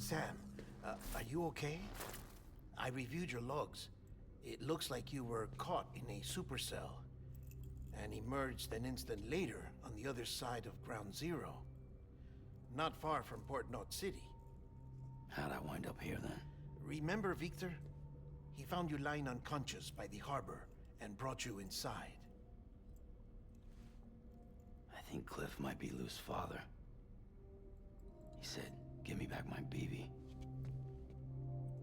Sam, are you okay? I reviewed your logs. It looks like you were caught in a supercell and emerged an instant later on the other side of Ground Zero. Not far from Port Knot City. How'd I wind up here then? Remember Victor? He found you lying unconscious by the harbor and brought you inside. I think Cliff might be Lou's father. He said, give me back my BB.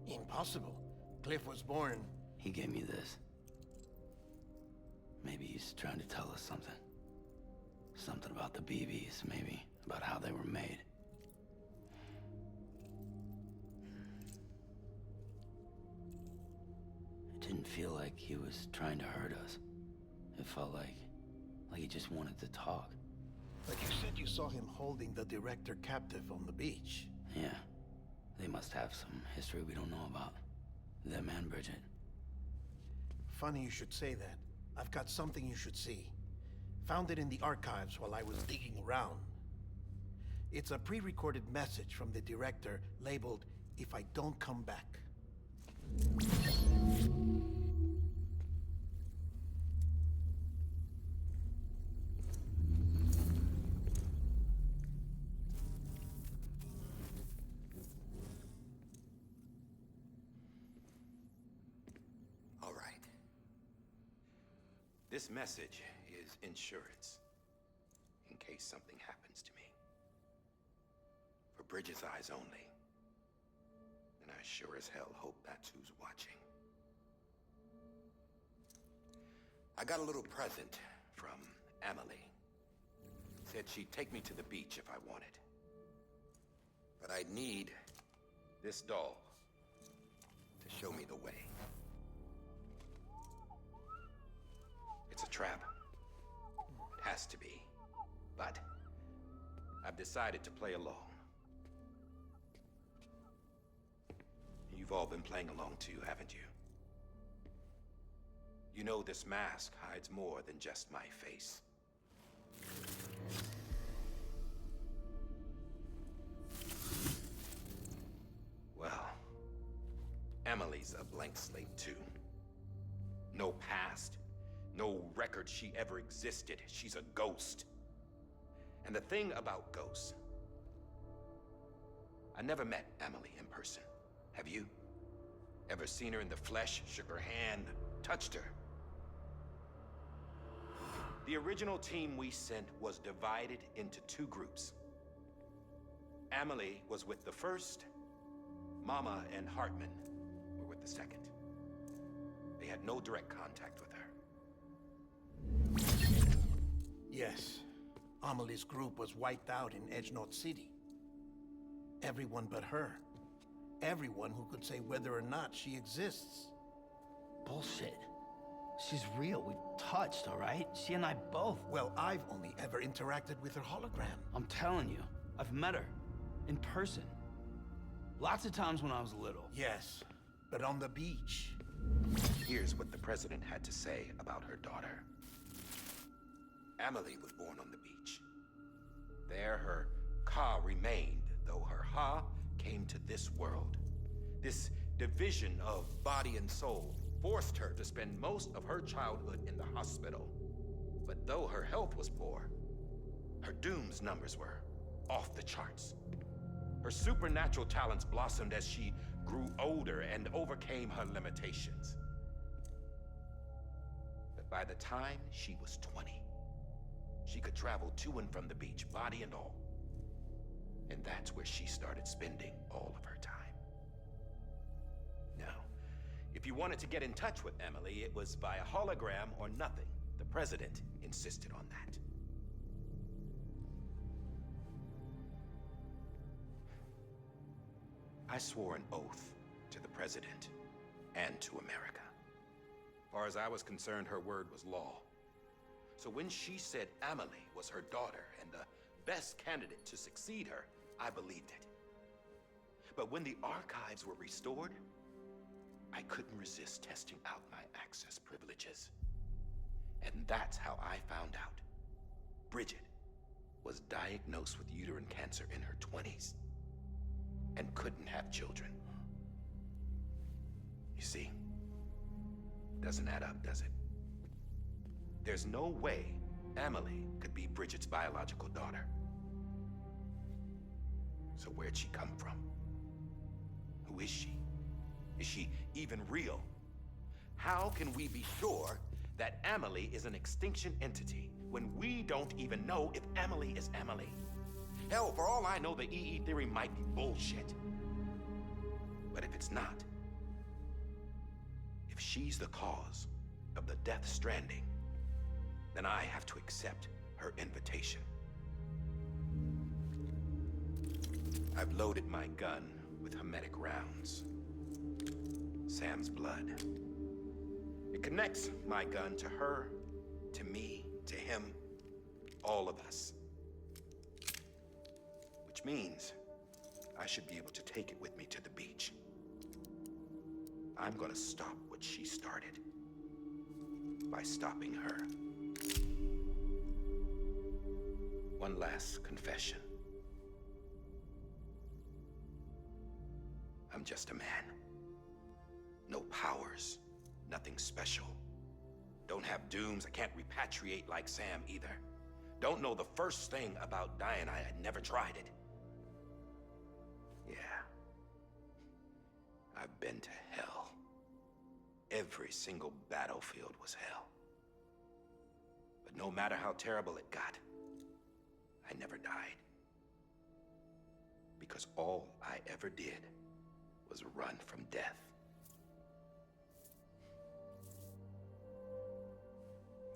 Impossible. Cliff was born... He gave me this. Maybe he's trying to tell us something. Something about the BBs, maybe. About how they were made. It didn't feel like he was trying to hurt us. It felt like he just wanted to talk. But you said you saw him holding the director captive on the beach. Yeah. They must have some history we don't know about. Them and Bridget. Funny you should say that. I've got something you should see. Found it in the archives while I was digging around. It's a pre-recorded message from the director labeled, "If I don't come back." All right. This message is insurance, in case something happens to me. For Bridget's eyes only. And I sure as hell hope that's who's watching. I got a little present from Emily. Said she'd take me to the beach if I wanted. But I'd need this doll to show me the way. It's a trap. It has to be. But I've decided to play along. You've all been playing along too, haven't you? You know this mask hides more than just my face. Well, Emily's a blank slate too. No past, no record she ever existed. She's a ghost. And the thing about ghosts, I never met Emily in person. Have you? Ever seen her in the flesh, shook her hand, touched her? The original team we sent was divided into two groups. Emily was with the first. Mama and Hartman were with the second. They had no direct contact with her. Yes. Amelie's group was wiped out in Edge Knot City. Everyone but her. Everyone who could say whether or not she exists. Bullshit. She's real. We've touched, all right? She and I both. Well, I've only ever interacted with her hologram. I'm telling you, I've met her. In person. Lots of times when I was little. Yes, but on the beach. Here's what the president had to say about her daughter. Emily was born on the beach. There her Ka remained, though her Ha came to this world. This division of body and soul forced her to spend most of her childhood in the hospital. But though her health was poor, her Doom's numbers were off the charts. Her supernatural talents blossomed as she grew older and overcame her limitations. But by the time she was 20, she could travel to and from the beach, body and all. And that's where she started spending all of her time. Now, if you wanted to get in touch with Emily, it was via hologram or nothing. The president insisted on that. I swore an oath to the president and to America. As far as I was concerned, her word was law. So when she said Emily was her daughter and the best candidate to succeed her, I believed it. But when the archives were restored, I couldn't resist testing out my access privileges. And that's how I found out. Bridget was diagnosed with uterine cancer in her 20s. and couldn't have children. You see, doesn't add up, does it? There's no way Amelie could be Bridget's biological daughter. So where'd she come from? Who is she? Is she even real? How can we be sure that Amelie is an extinction entity when we don't even know if Amelie is Amelie? Hell, for all I know, the EE theory might be bullshit. But if it's not, if she's the cause of the death stranding, then I have to accept her invitation. I've loaded my gun with hermetic rounds. Sam's blood. It connects my gun to her, to me, to him, all of us. Which means I should be able to take it with me to the beach. I'm gonna stop what she started by stopping her. One last confession. I'm just a man. No powers, nothing special. Don't have dooms, I can't repatriate like Sam either. Don't know the first thing about dying, I had never tried it. Yeah. I've been to hell. Every single battlefield was hell. But no matter how terrible it got, I never died. Because all I ever did was run from death.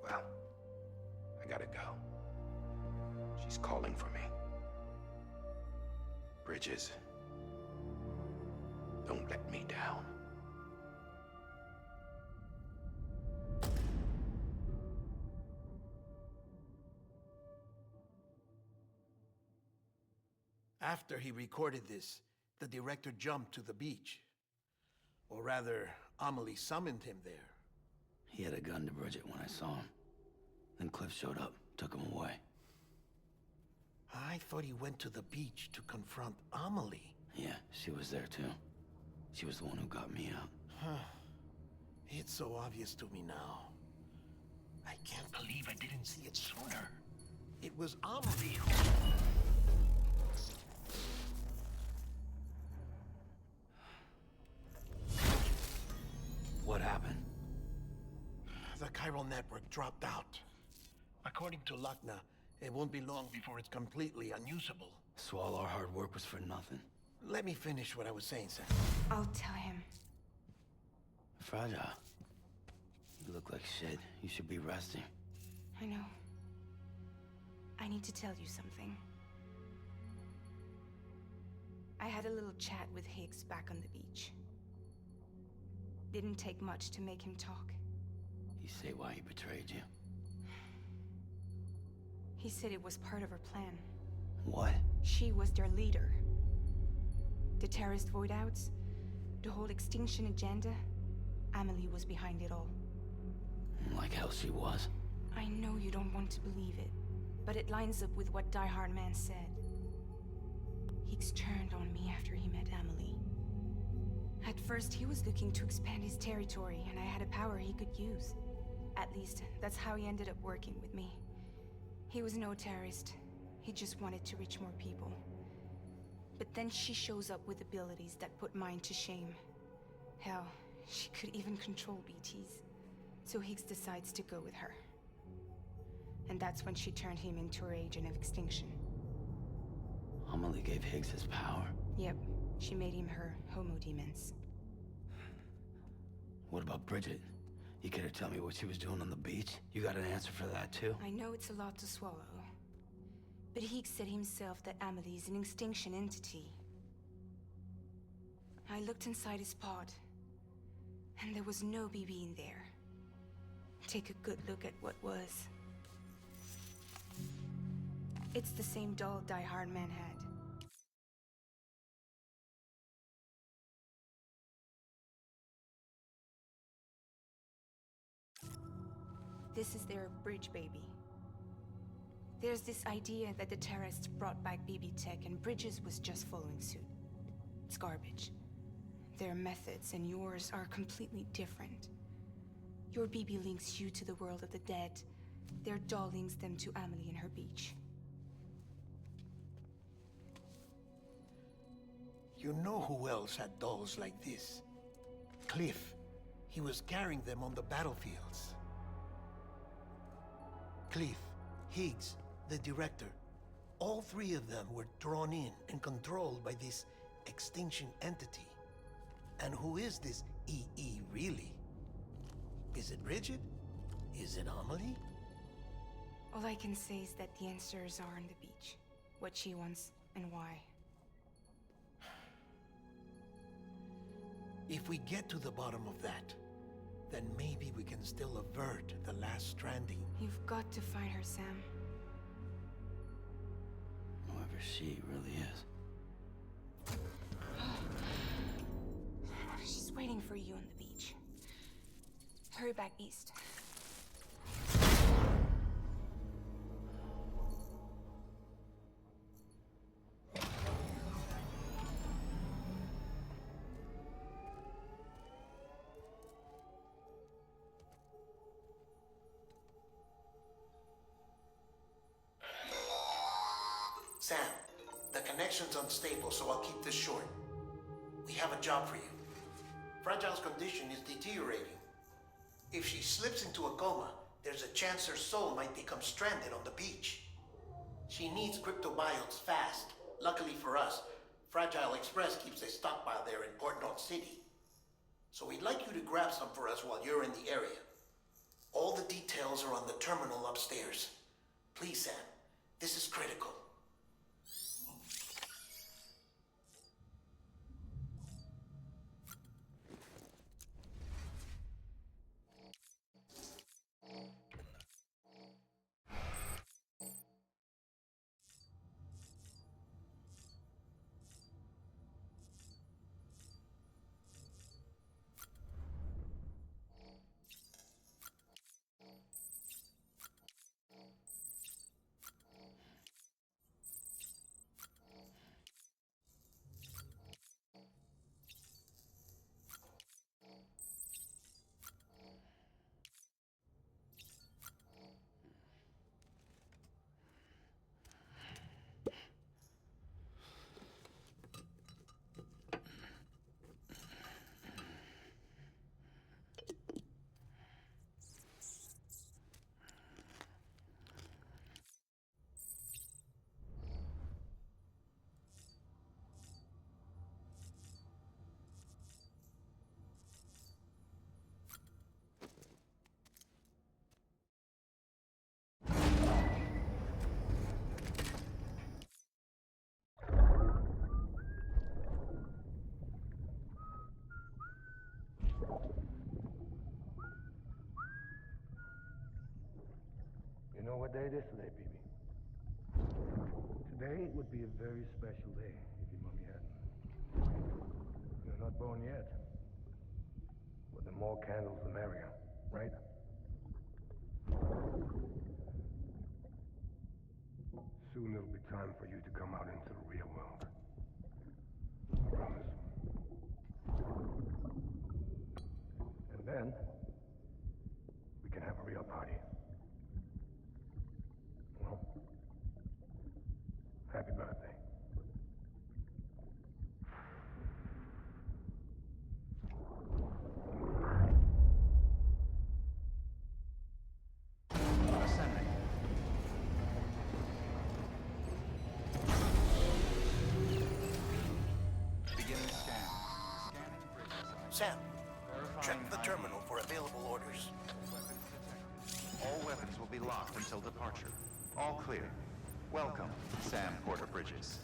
Well, I gotta go. She's calling for me. Bridges, don't let me down. After he recorded this, the director jumped to the beach. Or rather, Amelie summoned him there. He had a gun to Bridget when I saw him. Then Cliff showed up, took him away. I thought he went to the beach to confront Amelie. Yeah, she was there too. She was the one who got me out. It's so obvious to me now. I can't believe I didn't see it sooner. It was Amelie who... What happened? The chiral network dropped out. According to Luckna, it won't be long before it's completely unusable. So all our hard work was for nothing. Let me finish what I was saying, Sam. I'll tell him. Fragile. You look like shit. You should be resting. I know. I need to tell you something. I had a little chat with Higgs back on the beach. Didn't take much to make him talk. You say why he betrayed you? He said it was part of her plan. What? She was their leader. The terrorist void-outs, the whole extinction agenda, Amelie was behind it all. Like hell she was. I know you don't want to believe it, but it lines up with what Die Hard Man said. Higgs turned on me after he met Amelie. At first, he was looking to expand his territory, and I had a power he could use. At least, that's how he ended up working with me. He was no terrorist. He just wanted to reach more people. But then she shows up with abilities that put mine to shame. Hell, she could even control BTs. So Higgs decides to go with her. And that's when she turned him into her agent of extinction. Amelie gave Higgs his power. Yep, she made him her Homo Demens. What about Bridget? You care to tell me what she was doing on the beach? You got an answer for that too? I know it's a lot to swallow. But Higgs said himself that Amelie is an extinction entity. I looked inside his pod, and there was no BB in there. Take a good look at what was. It's the same doll Die Hard Man had. This is their bridge baby. There's this idea that the terrorists brought back BB tech and Bridges was just following suit. It's garbage. Their methods and yours are completely different. Your BB links you to the world of the dead. Their doll links them to Amelie and her beach. You know who else had dolls like this? Cliff. He was carrying them on the battlefields. Cliff, Higgs, the director. All three of them were drawn in and controlled by this extinction entity. And who is this EE really? Is it Bridget? Is it Amelie? All I can say is that the answers are on the beach. What she wants and why. If we get to the bottom of that, then maybe we can still avert the last stranding. You've got to find her, Sam. Whoever she really is. She's waiting for you on the beach. Hurry back east. Sam, the connection's unstable, so I'll keep this short. We have a job for you. Fragile's condition is deteriorating. If she slips into a coma, there's a chance her soul might become stranded on the beach. She needs cryptobiotes fast. Luckily for us, Fragile Express keeps a stockpile there in Port North City. So we'd like you to grab some for us while you're in the area. All the details are on the terminal upstairs. Please, Sam, this is critical. You know what day it is today, BB? Today would be a very special day if your mommy hadn't. You're not born yet. But the more candles, the merrier, right? Soon it'll be time for you to come out into the real world. I promise. And then, we can have a real party. Well, happy birthday. Ascending. Beginning scan. Scanning bridges. Sam, check Verifying the ID. terminal for available orders. Weapons detected. All weapons will be locked until departure. All clear. Welcome, Sam Porter Bridges.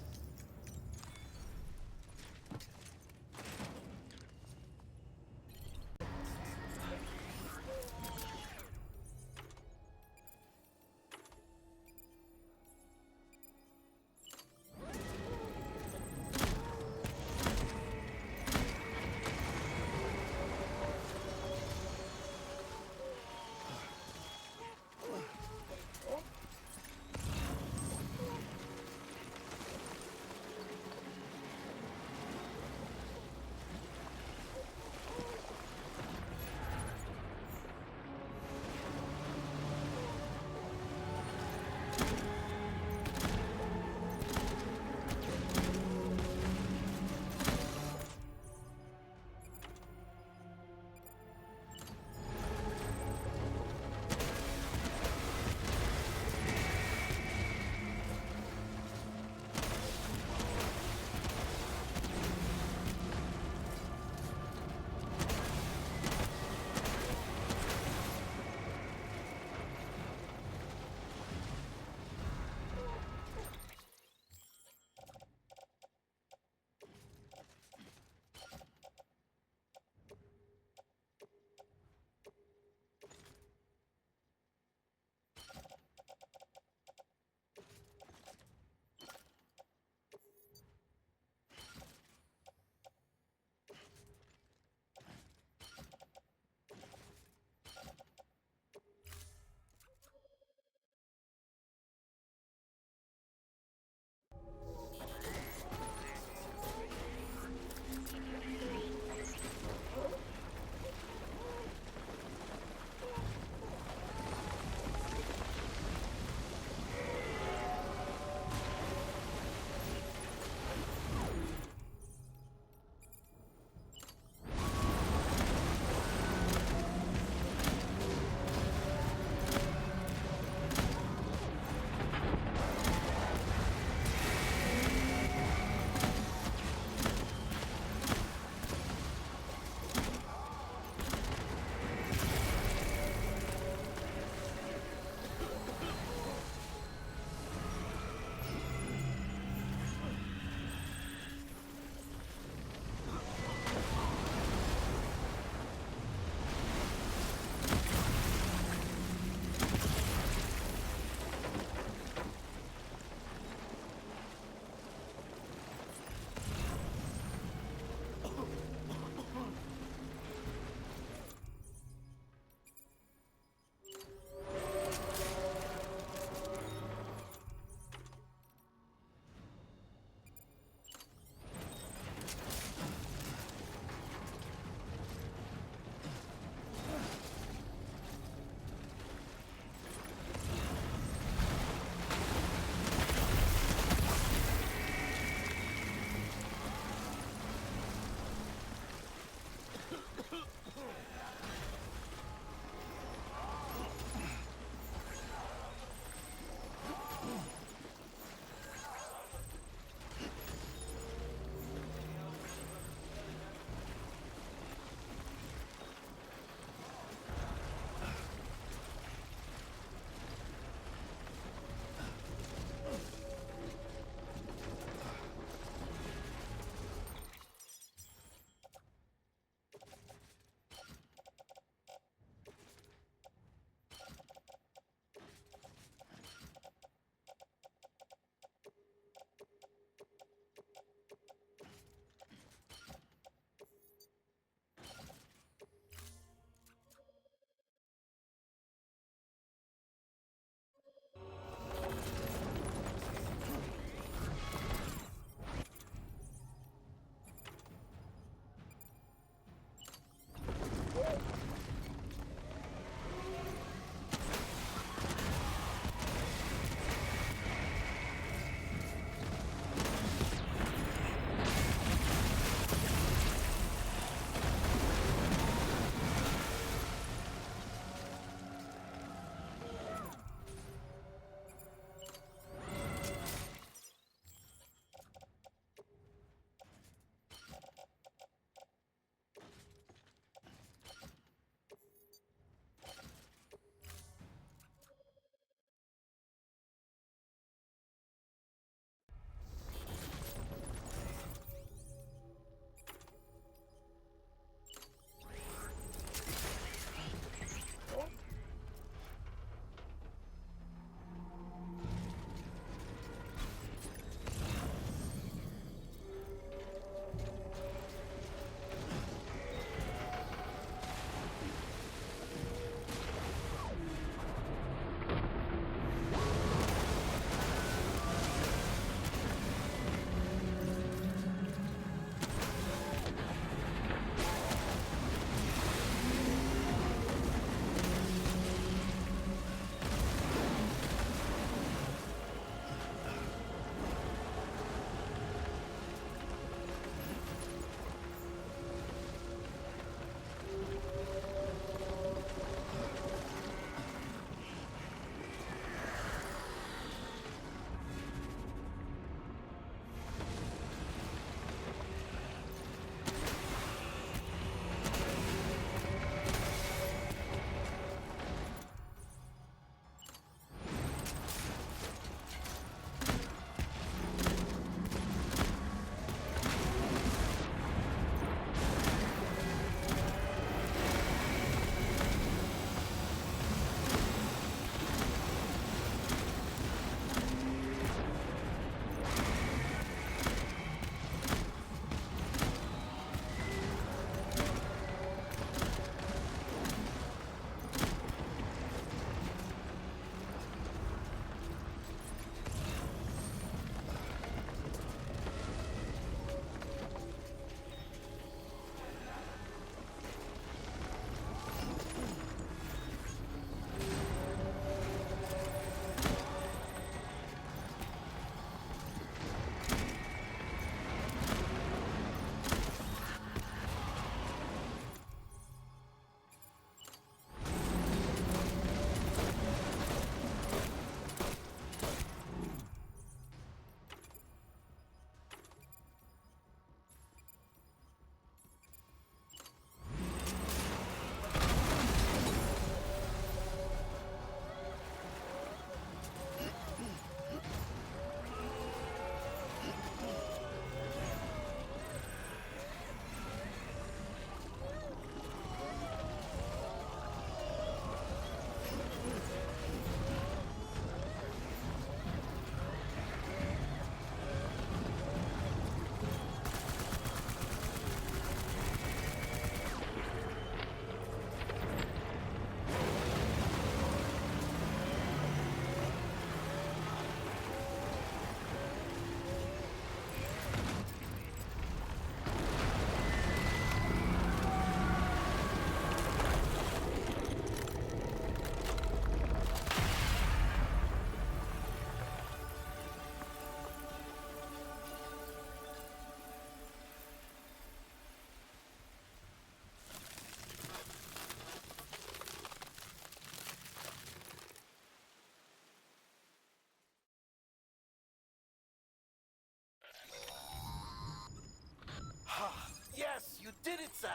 did it, Sam!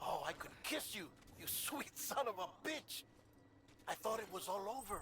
Oh, I could kiss you, you sweet son of a bitch! I thought it was all over.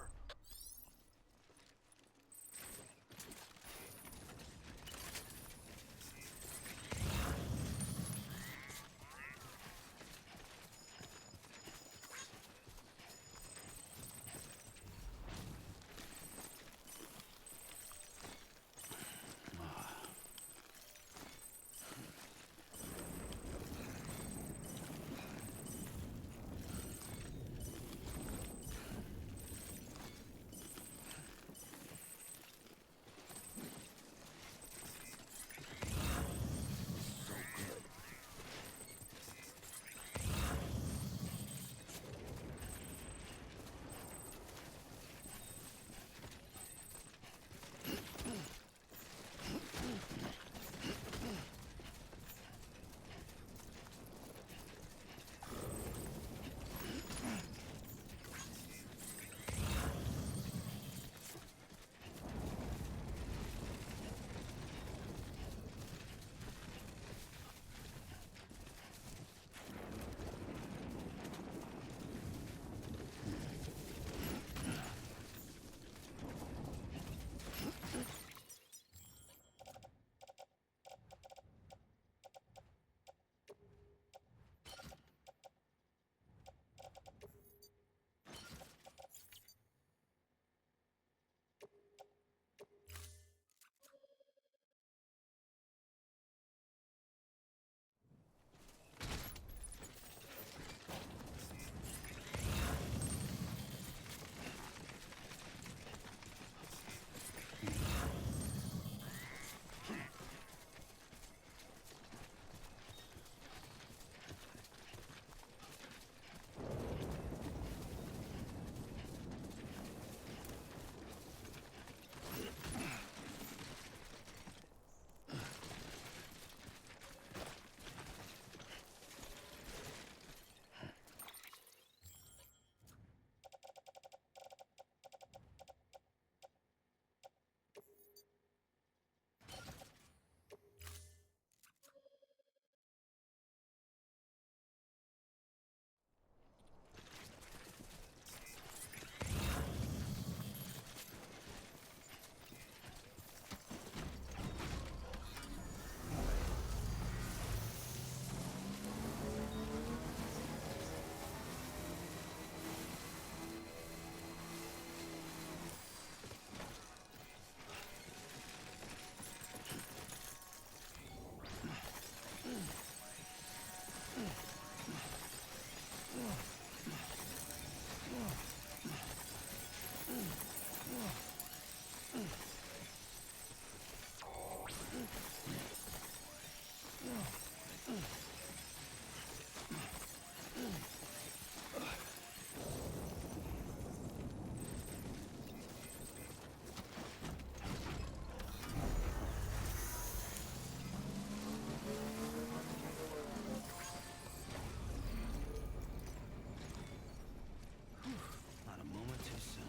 Not a moment too soon.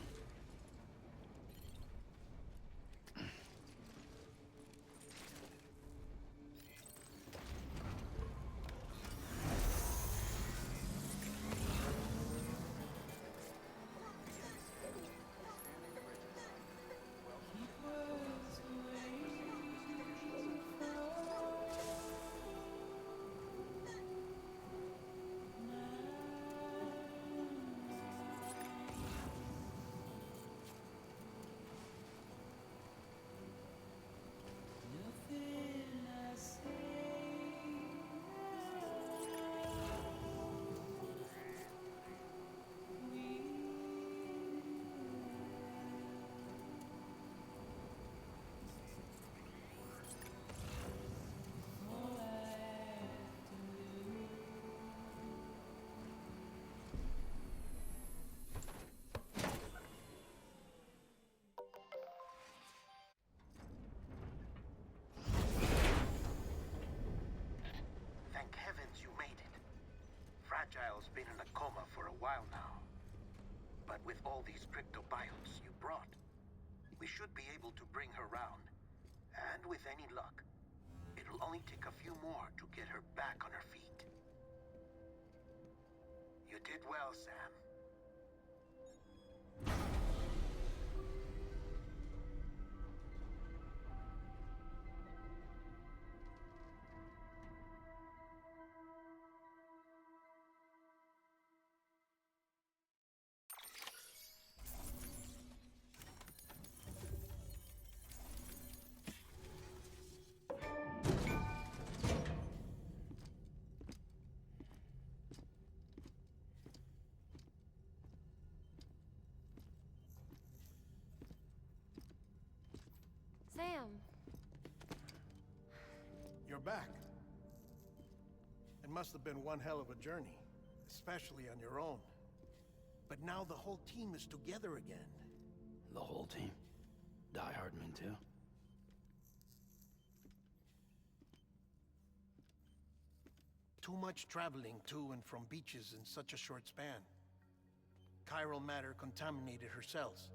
Thank heavens you made it. Fragile's been in a coma for a while now. But with all these cryptobiotes you brought, we should be able to bring her round. And with any luck, it'll only only take a few more to get her back on her feet. You did well, Sam. Sam, You're back. It must have been one hell of a journey, especially on your own. But now the whole team is together again. The whole team? Die Hardman too? Too much traveling to and from beaches in such a short span. Chiral matter contaminated her cells,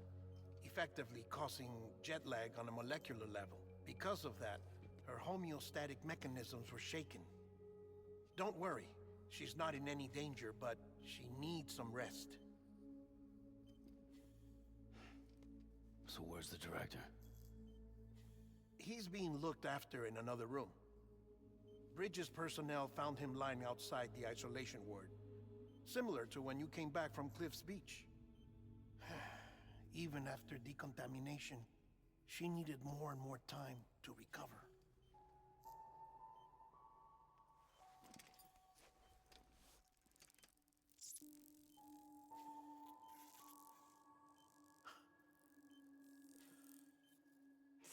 effectively causing jet lag on a molecular level. Because of that, her homeostatic mechanisms were shaken. Don't worry, she's not in any danger, but she needs some rest. So where's the director? He's being looked after in another room. Bridges personnel found him lying outside the isolation ward, similar to when you came back from Cliff's Beach. Even after decontamination, she needed more and more time to recover.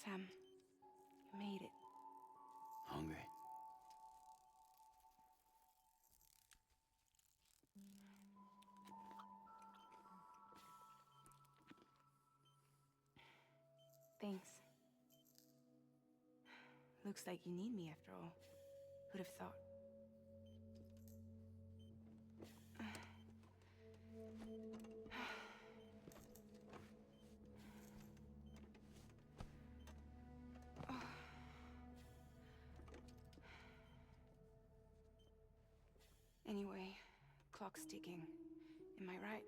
Sam, you made it. Hungry? Thanks. Looks like you need me after all. Who'd have thought? Anyway, clock's ticking. Am I right?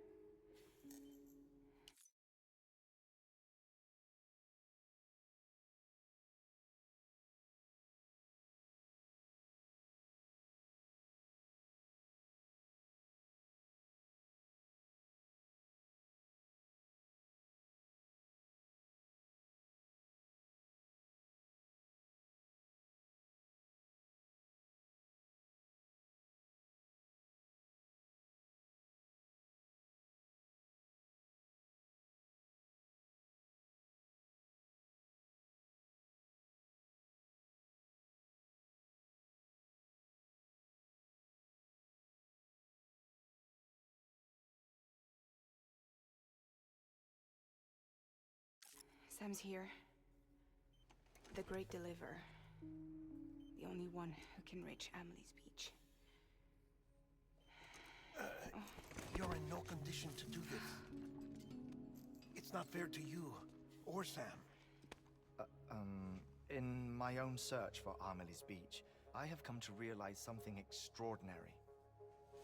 Sam's here. The Great Deliverer. The only one who can reach Amelie's beach. You're in no condition to do this. It's not fair to you, or Sam. In my own search for Amelie's Beach, I have come to realize something extraordinary.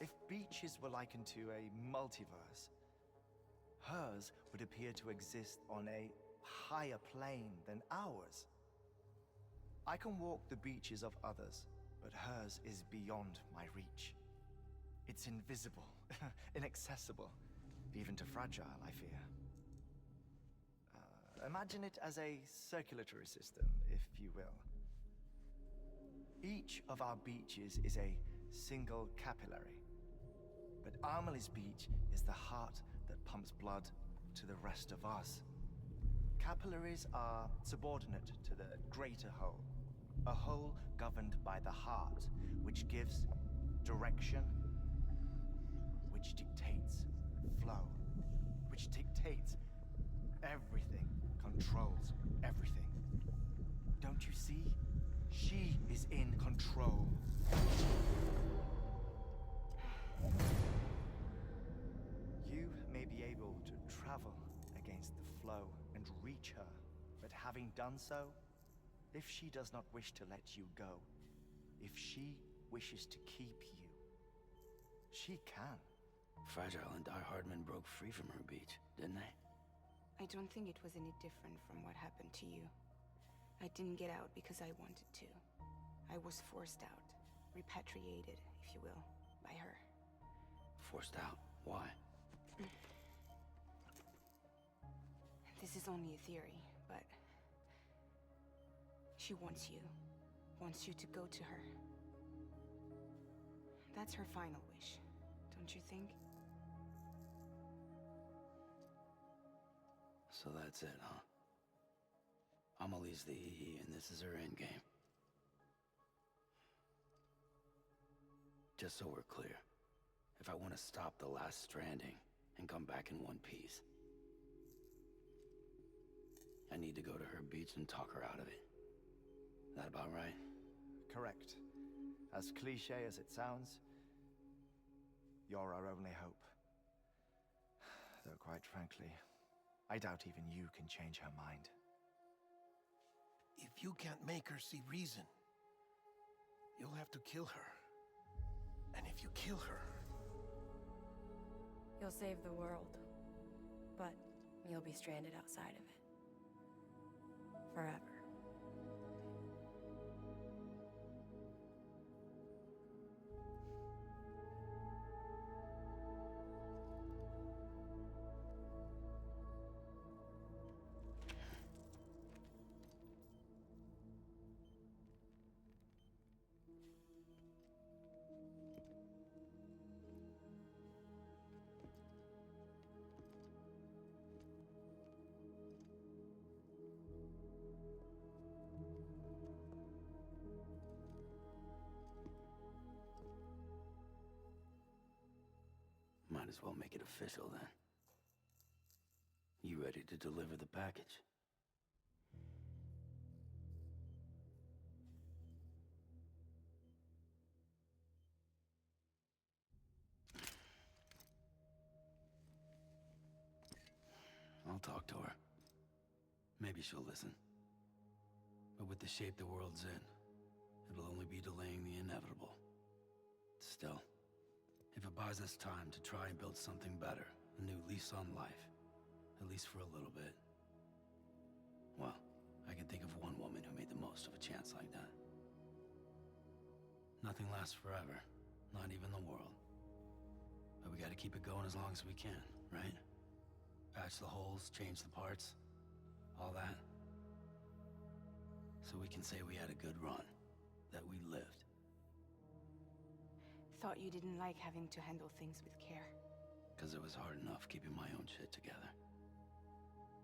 If beaches were likened to a multiverse, hers would appear to exist on a higher plane than ours. I can walk the beaches of others, but hers is beyond my reach. It's invisible, inaccessible, even to fragile, I fear. Imagine it as a circulatory system, if you will. Each of our beaches is a single capillary. But Amelie's Beach is the heart that pumps blood to the rest of us. Capillaries are subordinate to the greater whole, a whole governed by the heart, which gives direction, which dictates flow, which dictates everything, controls everything. Don't you see? She is in control. You may be able to travel against the flow and reach her, but having done so, if she does not wish to let you go, If she wishes to keep you, she can. Fragile and Die Hardman broke free from her beach, didn't they? I don't think it was any different from what happened to you. I didn't get out because I wanted to. I was forced out. Repatriated, if you will, by her. Forced out? Why? This is only a theory, but... she wants you. Wants you to go to her. That's her final wish, don't you think? So that's it, huh? Amelie's the EE, and this is her endgame. Just so we're clear, if I want to stop the last Stranding and come back in one piece, I need to go to her beach and talk her out of it. That about right? Correct. As cliche as it sounds, you're our only hope. Though quite frankly, I doubt even you can change her mind. If you can't make her see reason, you'll have to kill her. And if you kill her... You'll save the world, but you'll be stranded outside of it. Forever. Might as well make it official then. You ready to deliver the package? I'll talk to her. Maybe she'll listen. But with the shape the world's in, it'll only be delaying the inevitable. Still, if it buys us time to try and build something better, a new lease on life, at least for a little bit, well, I can think of one woman who made the most of a chance like that. Nothing lasts forever, not even the world. But we gotta keep it going as long as we can, right? Patch the holes, change the parts, all that. So we can say we had a good run, that we lived. Thought you didn't like having to handle things with care. Because it was hard enough keeping my own shit together.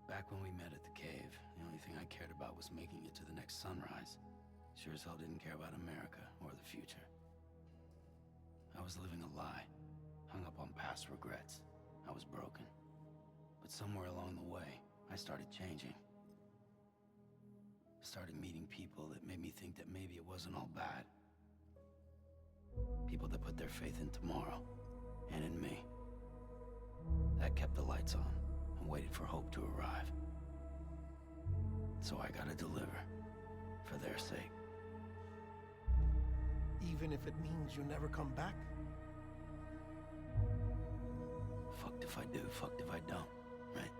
Back when we met at the cave, the only thing I cared about was making it to the next sunrise. Sure as hell didn't care about America or the future. I was living a lie, hung up on past regrets. I was broken. But somewhere along the way, I started changing. Started meeting people that made me think that maybe it wasn't all bad. People that put their faith in tomorrow, and in me. That kept the lights on, and waited for hope to arrive. So I gotta deliver, for their sake. Even if it means you never come back? Fucked if I do, fucked if I don't, right?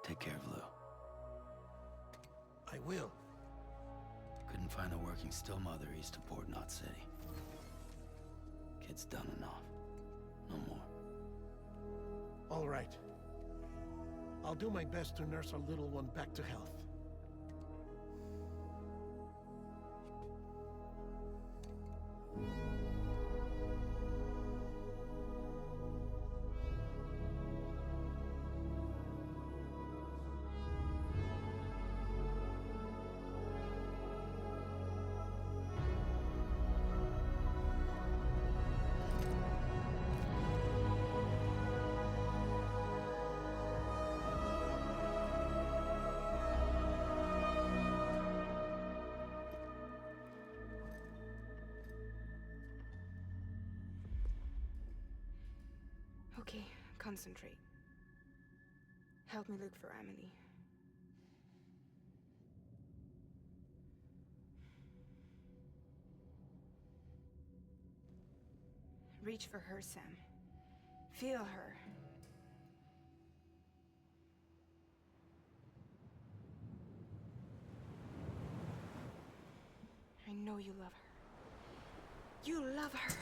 Take care of Lou. I will. Couldn't find a working still mother east of Port Knot City. Kid's done enough. No more. All right. I'll do my best to nurse our little one back to health. Okay, concentrate. Help me look for Emily. Reach for her, Sam. Feel her. I know you love her. You love her.